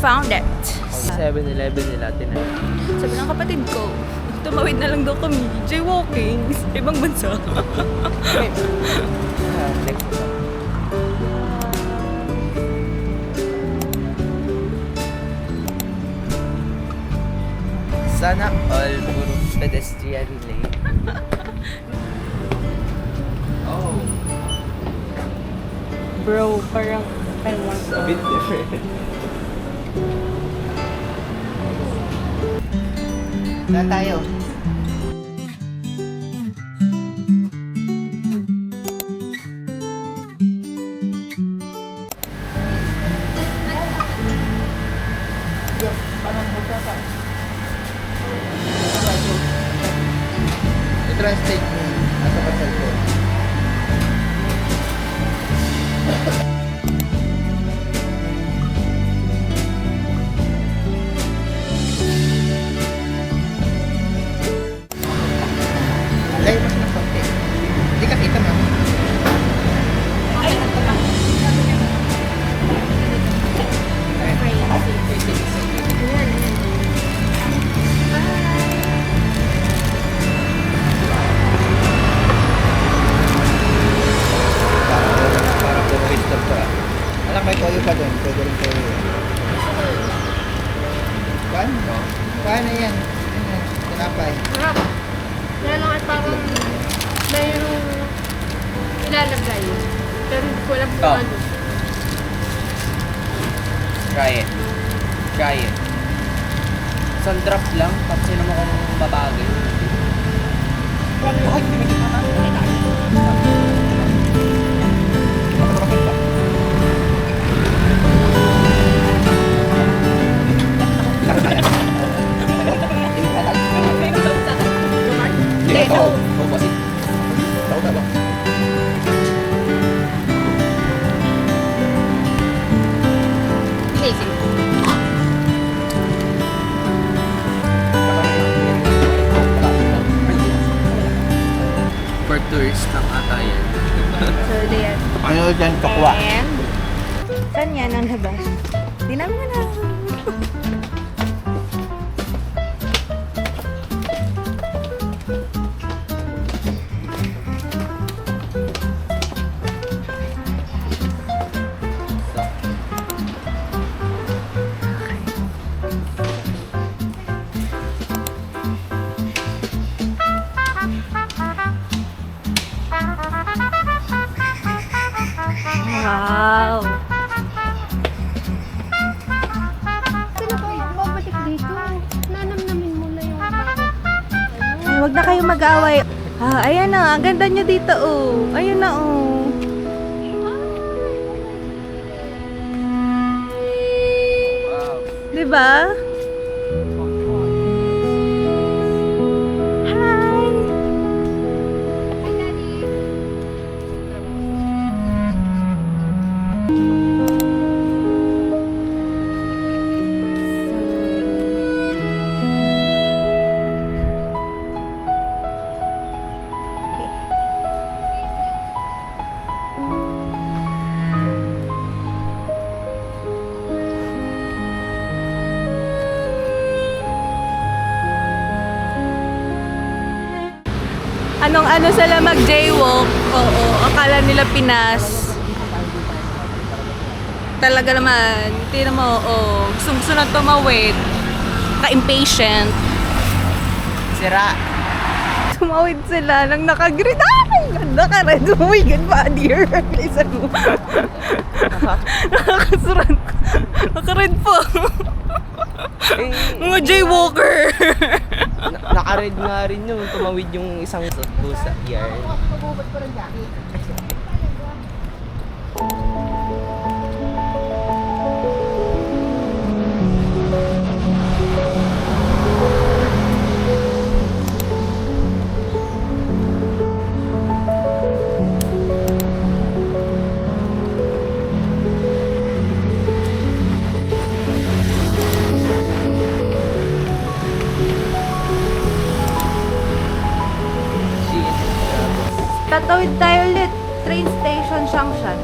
found it. 7-Eleven nila, tinay. Sabi ng kapatid ko, tumawid na lang daw kami. Jaywalking. Ibang bansa. Next one. Sana all puro pedestrian lane. Oh. Bro, parang I want It's a bit different. Saan tayo? I-translate mo at sa cellphone. Layo mas ng konti. Hindi ka kita, ma'am. Parang puro stop ka. Alam, may toyo pa doon. Pwede rin toyo. Paano? Paano yan? Yan, tinapay. Harap. Kaya lang ay parang mayroong ilalagay. Pero hindi ko alam kung Oh. ano. Try it. Try it. Isang drop lang, tapos sino mo kung babagay. Ay, hindi mo for tourist lang ata yan. So, yan. Ano dyan, tokwa? And, saan yan ang labas? Tingnan mo na. Wow! Sino ba babalik dito? Nanamnamin mo na yung Ay, wag na kayo mag-away. Ah, ayan na. Ang ganda nyo dito, oh. Ayun na, oh. Wow. Diba? Hi! Anong-ano sila mag-jaywalk. Oo, akala nila Pinas. Talaga naman, tingnan mo, oo. Gusto na tumawid. Ka-impatient. Sira. Tumawid sila nang naka-green. Ay, ganda ka rin. Oh my God, dear. Listen mo. Nakakasuran. Naka-red po. Mga jaywalker. Naka-red nga rin yung tumawid yung isang busa. Yan. Tatawid tayo ulit. Train station, Changshan.